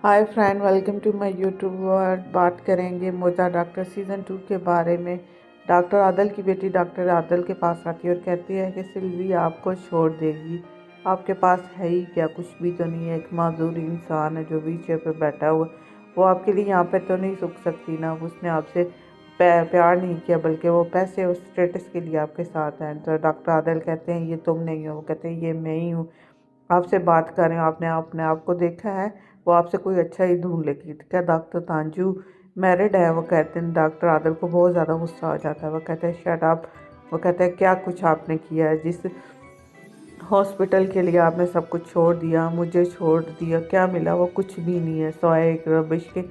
Hi friend, welcome to my YouTube world. बात करेंगे मुर्दा डॉक्टर सीज़न 2 के बारे में। डॉक्टर आदल की बेटी डॉक्टर आदल के पास आती है और कहती है कि सिल्वी आपको छोड़ देगी। आपके पास है ही क्या, कुछ भी तो नहीं है। एक माजूर इंसान है जो व्हील चेयर पर बैठा हुआ, वो आपके लिए यहाँ पे तो नहीं रुक सकती ना। उसने आपसे प्यार नहीं किया, बल्कि वो पैसे और स्टेटस के लिए आपके साथ हैं। तो डॉक्टर आदल कहते हैं ये तुम नहीं हो। वो कहते हैं ये मैं ही हूँ, आपसे बात कर रहे हो। आपने अपने आप को देखा है, वो आपसे कोई अच्छा ही ढूंढ लेगी। क्या डॉक्टर तांजू मैरिड है? वो कहते हैं, डॉक्टर आदल को बहुत ज़्यादा गुस्सा हो जाता है। वो कहते हैं शट अप। वो कहते हैं क्या कुछ आपने किया है? जिस हॉस्पिटल के लिए आपने सब कुछ छोड़ दिया, मुझे छोड़ दिया, क्या मिला? वो कुछ भी नहीं है सवाए एक रबिश के।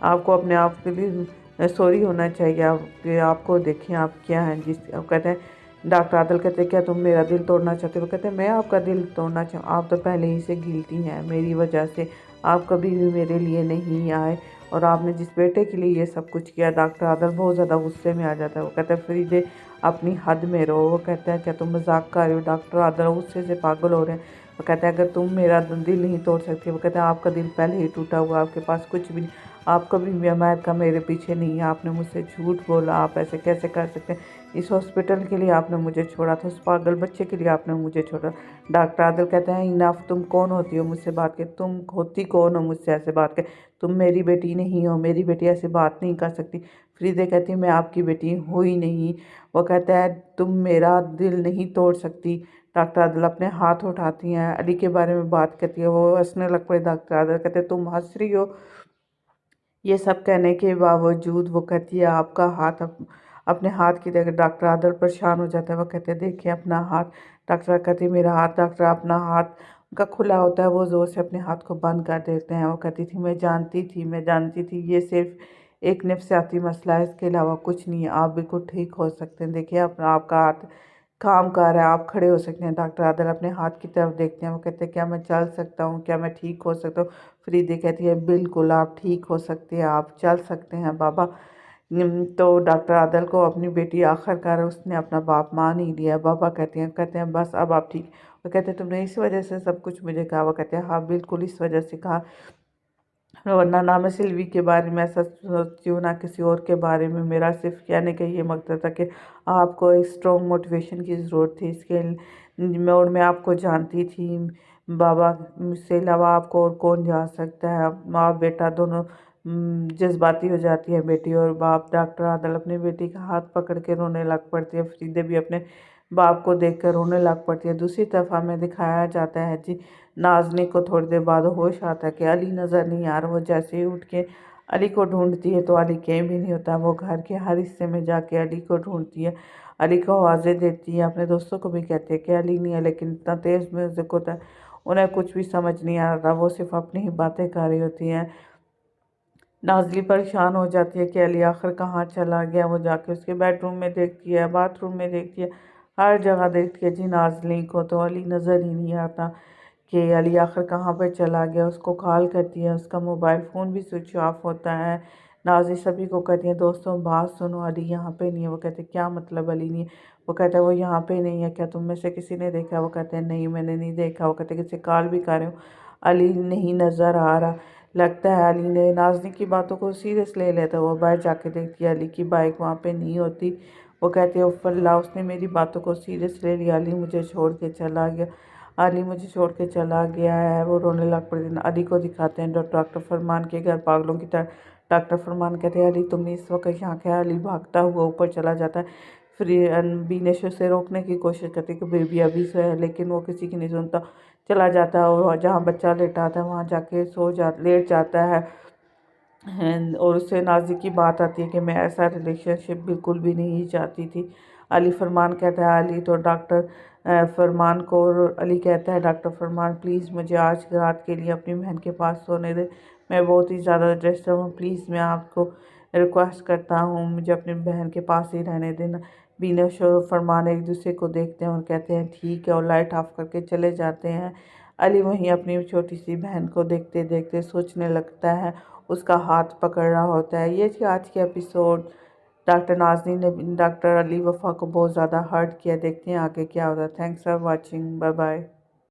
आपको अपने आप के लिए सॉरी होना चाहिए। आपको देखें आप क्या हैं। आप कहते हैं, डॉक्टर आदल कहते हैं क्या तुम मेरा दिल तोड़ना चाहते हो? वो कहते हैं मैं आपका दिल तोड़ना चाहूँ? आप तो पहले ही से गिल्टी हैं मेरी वजह से। आप कभी भी मेरे लिए नहीं आए और आपने जिस बेटे के लिए ये सब कुछ किया। डॉक्टर आदल बहुत ज़्यादा गुस्से में आ जाता है। वो कहता है फरीदे अपनी हद में रहो। वो कहता है क्या तुम मजाक कर रहे हो? डॉक्टर आदल गुस्से से पागल हो रहे हैं। वो कहता है अगर तुम मेरा दिल नहीं तोड़ सकती। वो कहता है आपका दिल पहले ही टूटा हुआ, आपके पास कुछ भी नहीं। आप कभी भी अमेरिका मेरे पीछे नहीं है। आपने मुझसे झूठ बोला, आप ऐसे कैसे कर सकते हैं? इस हॉस्पिटल के लिए आपने मुझे छोड़ा था, उस पागल बच्चे के लिए आपने मुझे छोड़ा। डॉक्टर आदिल कहते हैं इनफ, तुम कौन होती हो मुझसे बात के? तुम होती कौन हो मुझसे ऐसे बात के? तुम मेरी बेटी नहीं हो, मेरी बेटी ऐसे बात नहीं कर सकती। फरीदे कहती है मैं आपकी बेटी हूँ ही नहीं। वो कहता है तुम मेरा दिल नहीं तोड़ सकती। डॉक्टर आदिल अपने हाथ उठाती हैं, अली के बारे में बात करती है। वो हंसने लग पड़े। डॉक्टर आदिल कहते हैं तुम हंस रही हो? ये सब कहने के बावजूद वो कहती है आपका हाथ अपने हाथ की जगह। डॉक्टर आदल परेशान हो जाता है। वो कहते हैं देखिए अपना हाथ। डॉक्टर कहती है मेरा हाथ। डॉक्टर अपना हाथ उनका खुला होता है, वो ज़ोर से अपने हाथ को बंद कर देते हैं। वो कहती थी मैं जानती थी ये सिर्फ एक नफ्सियाती मसला है, इसके अलावा कुछ नहीं है। आप बिल्कुल ठीक हो सकते हैं। देखिए अपना आपका हाथ काम कर रहा है, आप खड़े हो सकते हैं। डॉक्टर आदल अपने हाथ की तरफ देखते हैं। वो कहते हैं क्या मैं चल सकता हूँ? क्या मैं ठीक हो सकता हूँ? फरीदे कहती है बिल्कुल आप ठीक हो सकते हैं, आप चल सकते हैं बाबा। तो डॉक्टर आदल को अपनी बेटी आखिरकार उसने अपना बाप मान ही लिया। बाबा कहते हैं बस अब आप ठीक। वो कहते हैं तुमने इस वजह से सब कुछ मुझे कहा? वो कहते हैं हाँ बिल्कुल इस वजह से कहा, वरना ना मैं सिल्वी के बारे में ऐसा सोचती हूँ ना किसी और के बारे में। मेरा सिर्फ कहने का ये मकसद था कि आपको एक स्ट्रॉन्ग मोटिवेशन की ज़रूरत थी। इसके और मैं आपको जानती थी बाबा, मुझसे अलावा आपको और कौन जान सकता है? माँ बेटा दोनों जज्बाती हो जाती है बेटी और बाप। डॉक्टर आदल अपनी बेटी का हाथ पकड़ के रोने लग पड़ती है। फरीदे भी अपने बाप को देखकर रोने लग पड़ती है। दूसरी तरफ हमें दिखाया जाता है जी, नाज़नी को थोड़ी देर बाद होश आता है कि अली नज़र नहीं आ रहा। वो जैसे ही उठ के अली को ढूंढती है तो अली कहीं भी नहीं होता। वो घर के हर हिस्से में जाके अली को ढूंढती है, अली को आवाज़ें देती है। अपने दोस्तों को भी कहती है कि अली नहीं है, लेकिन इतना तेज़ म्यूज़िक होता है उन्हें कुछ भी समझ नहीं आ रहा। वो सिर्फ अपनी ही बातें कर रही होती हैं। नाज़ली परेशान हो जाती है कि अली आखिर कहाँ चला गया। वो जाके उसके बेडरूम में देखती है, बाथरूम में देखती है, हर जगह देखती है जी नाज़ली को, तो अली नज़र ही नहीं आता कि अली आखिर कहाँ पर चला गया। उसको कॉल करती है, उसका मोबाइल फ़ोन भी स्विच ऑफ होता है। नाज़ी सभी को कहती है दोस्तों बात सुनो, अली यहाँ पे नहीं है। वो कहते क्या मतलब अली नहीं है? वो कहता है वो यहाँ पे नहीं है, क्या तुम में से किसी ने देखा? वो कहते हैं नहीं मैंने नहीं देखा। वो कहते किसी कॉल भी कर रहे हो, अली नहीं नज़र आ रहा। लगता है अली ने नाज़नी की बातों को सीरियस ले लेता है। वो बाहर जाके देखती है अली की बाइक वहाँ पे नहीं होती। वो कहती है उफ़ल्ला उसने मेरी बातों को सीरियस ले लिया, अली मुझे छोड़ के चला गया, अली मुझे छोड़ के चला गया है। वो रोने लग पड़ती है। अली को दिखाते हैं डॉक्टर फरमान के घर पागलों की तरह। डॉक्टर फरमान कहते हैं अली तुम इस वक्त यहाँ क्या? अली भागता हुआ ऊपर चला जाता है। फिर बीनेश उसे रोकने की कोशिश करती है कि बेबी अभी से है, लेकिन वो किसी की नहीं सुनता। चला जाता है और जहाँ बच्चा लेटा आता है वहाँ जाके लेट जाता है। और उससे नाज़ी की बात आती है कि मैं ऐसा रिलेशनशिप बिल्कुल भी नहीं चाहती थी। अली फरमान कहता है अली तो डॉक्टर फरमान को, और अली कहता है डॉक्टर फरमान प्लीज़ मुझे आज रात के लिए अपनी बहन के पास सोने दे, मैं बहुत ही ज़्यादा डिस्टर्ब हूँ, प्लीज़ मैं आपको रिक्वेस्ट करता हूँ मुझे अपनी बहन के पास ही रहने देना। बीनश और फरमान एक दूसरे को देखते हैं और कहते हैं ठीक है, और लाइट ऑफ करके चले जाते हैं। अली वहीं अपनी छोटी सी बहन को देखते देखते सोचने लगता है, उसका हाथ पकड़ रहा होता है। ये थी आज की एपिसोड। डॉक्टर नाज़नी ने डॉक्टर अली वफ़ा को बहुत ज़्यादा हर्ट किया। देखते हैं आगे क्या होता है। Thanks for watching, bye bye.